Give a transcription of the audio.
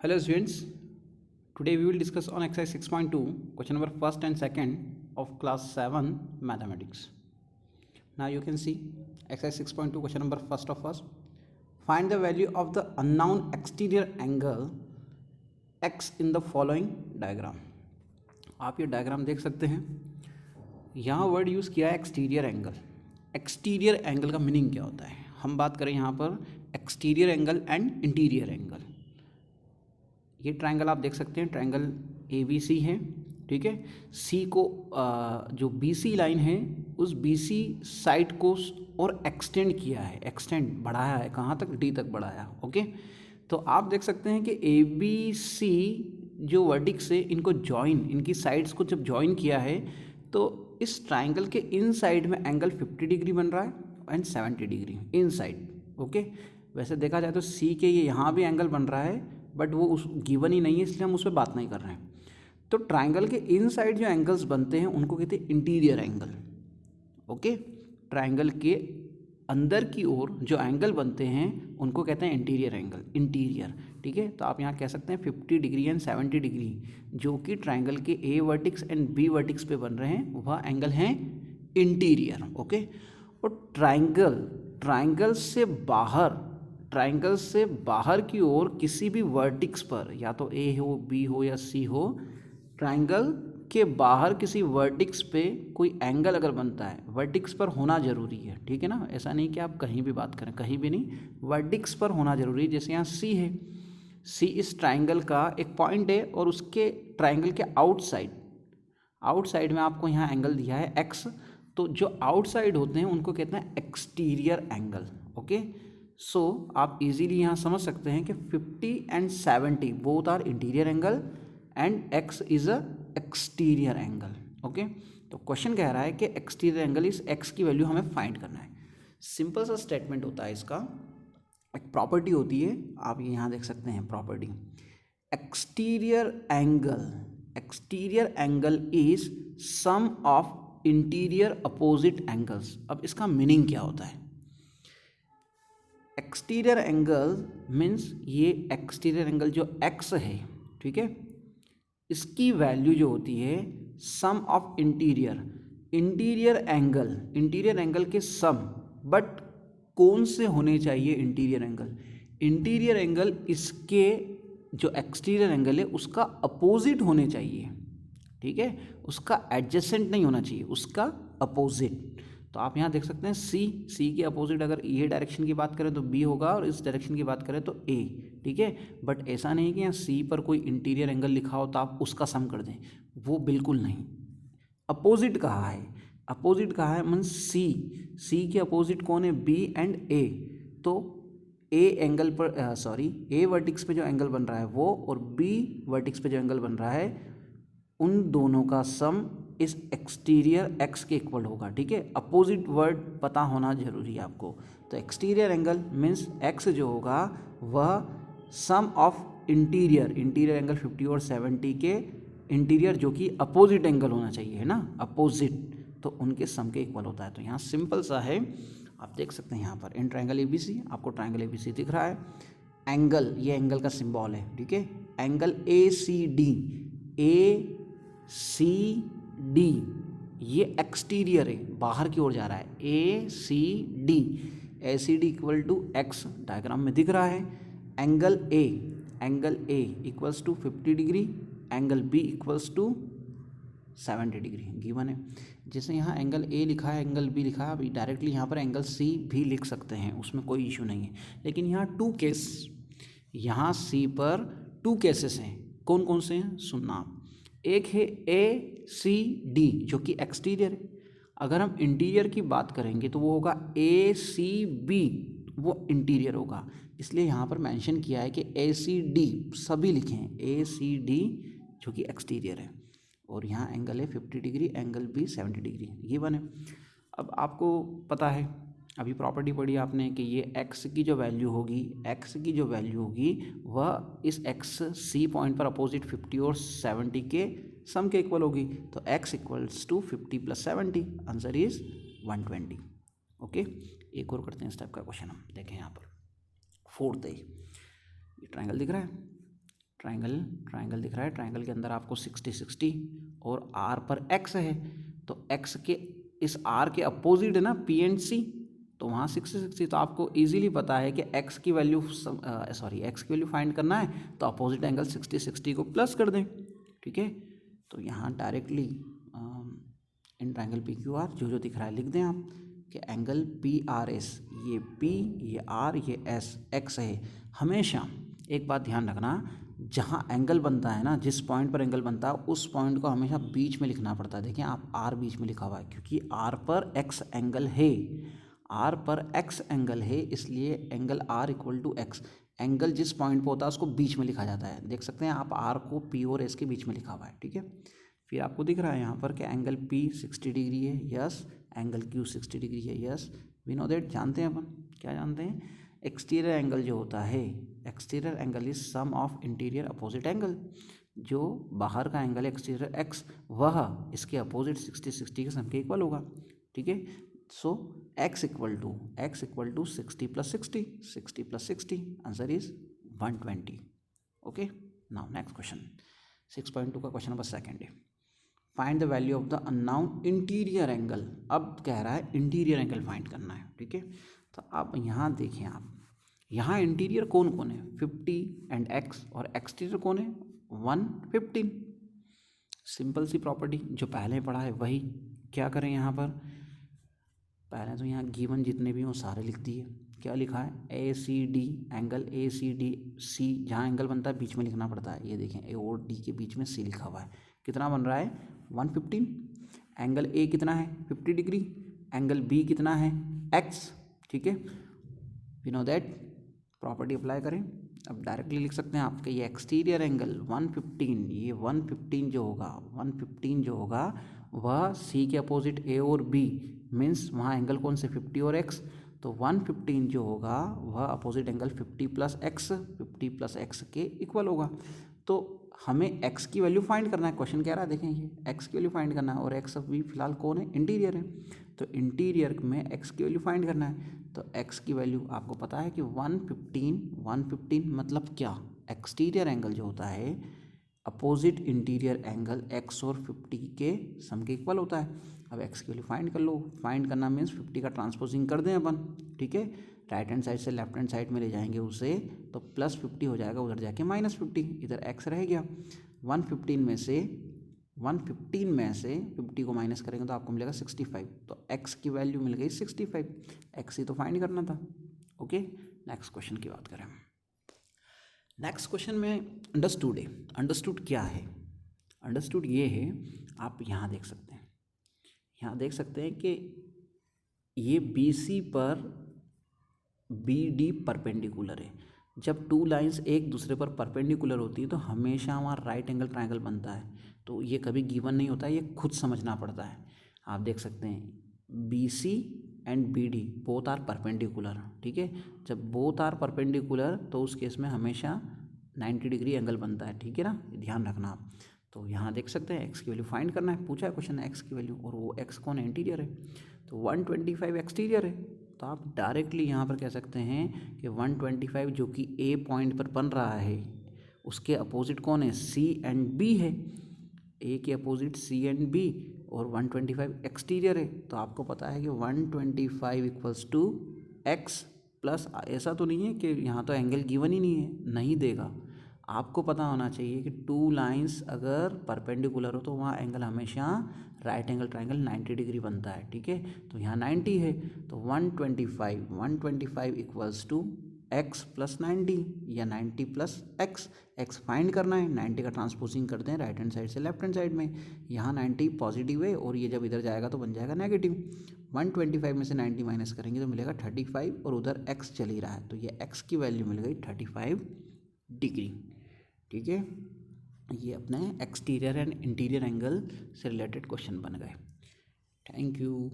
Hello students, today we will discuss on exercise 6.2 question number first and second of class 7 mathematics. Now you can see exercise 6.2 question number first of us. Find the value of the unknown exterior angle x in the following diagram. आप ये diagram देख सकते हैं, यहाँ word use किया है exterior angle. Exterior angle का meaning क्या होता है? हम बात करें यहाँ पर exterior angle and interior angle. ये ट्रायंगल आप देख सकते हैं, ट्रायंगल ABC है, ठीक है. सी को जो BC लाइन है उस BC साइड को और एक्सटेंड किया है, एक्सटेंड बढ़ाया है, कहाँ तक? D तक बढ़ाया. ओके, तो आप देख सकते हैं कि ABC जो वर्टिक्स है इनको जॉइन, इनकी साइड्स को जब जॉइन किया है तो इस ट्रायंगल के इन साइड में एंगल 50 डिग्री बन रहा है and 70 degree in side. Okay, वैसे देखा जाए तो C के ये यहाँ भी एंगल बन रहा है बट वो उस गिवन ही नहीं है, इसलिए हम उस पर बात नहीं कर रहे हैं. तो ट्रायंगल के इन साइड जो एंगल्स बनते हैं उनको कहते हैं इंटीरियर एंगल. ओके, ट्रायंगल के अंदर की ओर जो एंगल बनते हैं उनको कहते हैं इंटीरियर एंगल, इंटीरियर. ठीक है, तो आप यहाँ कह सकते हैं 50 डिग्री एंड 70 डिग्री जो कि ट्रायंगल के A vertices and B vertices पे बन रहे हैं वह एंगल हैं इंटीरियर. ओके, और ट्रायंगल से बाहर की ओर किसी भी वर्टिक्स पर, या तो A हो, B हो या C हो, ट्रायंगल के बाहर किसी वर्टिक्स पे कोई एंगल अगर बनता है, वर्टिक्स पर होना ज़रूरी है. ठीक है ना, ऐसा नहीं कि आप कहीं भी बात करें, कहीं भी नहीं, वर्टिक्स पर होना ज़रूरी है. जैसे यहाँ C है, C इस ट्रायंगल का एक पॉइंट है और उसके ट्रायंगल के आउटसाइड में आपको यहाँ एंगल दिया है X. तो जो आउटसाइड होते हैं उनको कहते हैं एक्सटीरियर एंगल. ओके, सो आप इजीली यहाँ समझ सकते हैं कि 50 and 70 both are interior angle and X is a exterior angle. Okay, तो क्वेश्चन कह रहा है कि एक्सटीरियर एंगल इस X की वैल्यू हमें फाइंड करना है. सिंपल सा स्टेटमेंट होता है इसका, एक प्रॉपर्टी होती है, आप ये यहाँ देख सकते हैं property. Exterior angle is sum of interior opposite angles. अब इसका मीनिंग क्या होता है? एक्सटीरियर एंगल मीन्स ये एक्सटीरियर एंगल जो X है, ठीक है, इसकी वैल्यू जो होती है सम ऑफ इंटीरियर एंगल के सम. बट कौन से होने चाहिए इंटीरियर एंगल इसके जो एक्सटीरियर एंगल है उसका अपोजिट होने चाहिए. ठीक है, उसका एडजेसेंट नहीं होना चाहिए, उसका अपोजिट. तो आप यहाँ देख सकते हैं सी के अपोजिट अगर ये डायरेक्शन की बात करें तो B होगा और इस डायरेक्शन की बात करें तो A. ठीक है, बट ऐसा नहीं कि यहाँ C पर कोई इंटीरियर एंगल लिखा हो तो आप उसका सम कर दें, वो बिल्कुल नहीं. अपोजिट कहा है मीन्स C के अपोजिट कौन है? B and A. तो A वर्टिक्स पे जो एंगल बन रहा है वो और B वर्टिक्स पे जो एंगल बन रहा है उन दोनों का सम इस एक्सटीरियर X के इक्वल होगा. ठीक है, अपोजिट वर्ड पता होना जरूरी है आपको. तो एक्सटीरियर एंगल मीन्स X जो होगा वह सम ऑफ इंटीरियर एंगल 50 और 70 के इंटीरियर जो कि अपोजिट एंगल होना चाहिए, है ना, अपोजिट, तो उनके सम के इक्वल होता है. तो यहाँ सिंपल सा है, आप देख सकते हैं यहाँ पर इन ट्रायंगल ABC, आपको ट्रायंगल ABC दिख रहा है. एंगल, ये एंगल का सिंबल है. ठीक है, एंगल ACD ये एक्सटीरियर है, बाहर की ओर जा रहा है. ACD equal to X diagram में दिख रहा है. Angle A equals to 50 degree, angle B equals to 70 degree given है. जैसे यहाँ एंगल A लिखा है, एंगल B लिखा है, अभी डायरेक्टली यहाँ पर एंगल C भी लिख सकते हैं, उसमें कोई इशू नहीं है. लेकिन यहाँ C पर 2 केसेस हैं. कौन कौन से हैं सुनना आप. एक है ACD जो कि एक्सटीरियर है. अगर हम इंटीरियर की बात करेंगे तो वो होगा ACB, वो इंटीरियर होगा. इसलिए यहाँ पर मेंशन किया है कि ACD सभी लिखे हैं, ACD जो कि एक्सटीरियर है. और यहाँ एंगल है 50 डिग्री, एंगल B 70 डिग्री, ये बने. अब आपको पता है, अभी प्रॉपर्टी पढ़ी आपने कि ये X की जो वैल्यू होगी वह इस C पॉइंट पर अपोजिट 50 और 70 के सम के इक्वल होगी. तो X equals to 50 + 70, answer is 120. ओके, एक और करते हैं इस टाइप का क्वेश्चन. हम देखें यहाँ पर 4th है, ये ट्रायंगल दिख रहा है, ट्राइंगल दिख रहा है, ट्राइंगल के अंदर आपको 60 60 और आर पर एक्स है, तो एक्स के इस आर के अपोजिट है ना पी एंड सी, तो वहाँ 60 60, तो आपको इजीली पता है कि एक्स की वैल्यू फाइंड करना है तो अपोजिट एंगल 60 60 को प्लस कर दें, ठीक है। तो यहाँ directly in triangle P Q R जो दिख रहा है लिख दें आप कि एंगल पी आर एस, ये पी, ये आर, ये एस, एक्स है। हमेशा एक बात ध्यान रखना, जहाँ एंगल बनता है ना, जिस पॉइंट पर एंगल बनता है उस पॉइंट को हमेशा बीच में लिखना पड़ता है। देखिए आप आर बीच में लिखा हुआ है क्योंकि आर पर एक्स एंगल है, आर पर एक्स एंगल है, इसलिए angle R equal to x. Angle जिस पॉइंट पर होता है उसको बीच में लिखा जाता है। देख सकते हैं आप आर को पी और एस के बीच में लिखा हुआ है, ठीक है। फिर आपको दिख रहा है यहाँ पर कि एंगल पी 60 डिग्री है, यस। एंगल क्यू 60 डिग्री है, यस। वी नो दैट, जानते हैं अपन, क्या जानते हैं, एक्सटीरियर एंगल जो होता है, exterior angle is sum of interior opposite angle. जो बाहर का एंगल है एक्सटीरियर एक्स, वह इसके अपोजिट 60 60 के सम के इक्वल होगा, ठीक है। So x equal to 60 plus 60, 60 plus 60, answer is 120। Okay, now next question 6.2 का क्वेश्चन नंबर सेकंड है, find the value of the unknown interior angle. अब कह रहा है इंटीरियर एंगल फाइंड करना है, ठीक है। तो आप यहाँ देखें, आप यहाँ इंटीरियर कौन कौन है, 50 एंड x, और एक्सटीरियर कौन है 115। सिंपल सी प्रॉपर्टी जो पहले पढ़ा है वही। क्या करें यहाँ पर, पहले तो यहाँ गिवन जितने भी हों सारे लिख दिए। क्या लिखा है, A C D, angle A C D C, जहाँ एंगल बनता है बीच में लिखना पड़ता है। ये देखें ए और डी के बीच में सी लिखा हुआ है। कितना बन रहा है 115। एंगल ए कितना है 50 डिग्री, एंगल बी कितना है एक्स, ठीक है। We know that, property apply करें। अब डायरेक्टली लिख सकते हैं आपके ये एक्सटीरियर एंगल 115, ये 115 जो होगा, 115 जो होगा वह सी के अपोजिट ए और बी, मीन्स वहाँ एंगल कौन से 50 और एक्स, तो 115 जो होगा वह अपोजिट एंगल 50 प्लस एक्स के इक्वल होगा। तो हमें x की वैल्यू फाइंड करना है, क्वेश्चन कह रहा है, देखें ये x की वैल्यू फाइंड करना है, और x अभी फिलहाल कौन है, इंटीरियर है। तो इंटीरियर में x की वैल्यू फाइंड करना है, तो x की वैल्यू आपको पता है कि 115 मतलब क्या, एक्सटीरियर एंगल जो होता है अपोजिट इंटीरियर एंगल x और 50 के सम के इक्वल होता है। अब x की वैल्यू फाइंड कर लो, फाइंड करना मीन्स 50 का ट्रांसपोजिंग कर दें अपन, ठीक है। राइट हैंड साइड से लेफ्ट हैंड साइड में ले जाएंगे उसे, तो प्लस 50 हो जाएगा, उधर जाके माइनस 50, इधर x रह गया। 115 में से 50 को माइनस करेंगे तो आपको मिलेगा 65, तो x की वैल्यू मिल गई 65। x ही तो फाइंड करना था। ओके, नेक्स्ट क्वेश्चन की बात करें। नेक्स्ट क्वेश्चन में अंडरस्टूड है। अंडरस्टूड क्या है, अंडरस्टूड ये है, आप यहाँ देख सकते हैं, यहाँ देख सकते हैं कि ये BC पर BD परपेंडिकुलर है। जब टू लाइंस एक दूसरे पर परपेंडिकुलर होती है तो हमेशा वहाँ राइट एंगल ट्रायंगल बनता है। तो ये कभी गिवन नहीं होता है, ये खुद समझना पड़ता है। आप देख सकते हैं BC and BD both are perpendicular, ठीक है। जब बोथ आर परपेंडिकुलर तो उस केस में हमेशा 90 डिग्री एंगल बनता है, ठीक है ना, ध्यान रखना आप। तो यहाँ देख सकते हैं x की वैल्यू फाइंड करना है, पूछा है क्वेश्चन x की वैल्यू, और वो x कौन है, इंटीरियर है, तो 125 एक्सटीरियर है। तो आप डायरेक्टली यहाँ पर कह सकते हैं कि 125 जो कि A पॉइंट पर बन रहा है उसके अपोजिट कौन है, C एंड B है, A के अपोजिट C एंड B, और 125 एक्सटीरियर है। तो आपको पता है कि 125 इक्वल्स टू x प्लस, ऐसा तो नहीं है कि यहाँ तो एंगल गिवन ही नहीं है, नहीं देगा। आपको पता होना चाहिए कि टू लाइंस अगर परपेंडिकुलर हो तो वहाँ एंगल हमेशा राइट एंगल ट्रायंगल 90 डिग्री बनता है, ठीक है। तो यहाँ 90 है, तो 125 इक्वल्स टू x प्लस 90 या 90 प्लस x फाइंड करना है। 90 का ट्रांसपोजिंग करते हैं राइट हैंड साइड से लेफ्ट हैंड साइड में। यहाँ 90 पॉजिटिव है और ये जब इधर जाएगा तो बन जाएगा नेगेटिव। 125 में से 90 माइनस करेंगे तो मिलेगा 35, और उधर x चल ही रहा है तो ये x की वैल्यू मिल गई 35 डिग्री, ठीक है। ये अपने एक्सटीरियर एंड इंटीरियर एंगल से रिलेटेड क्वेश्चन बन गए। Thank you.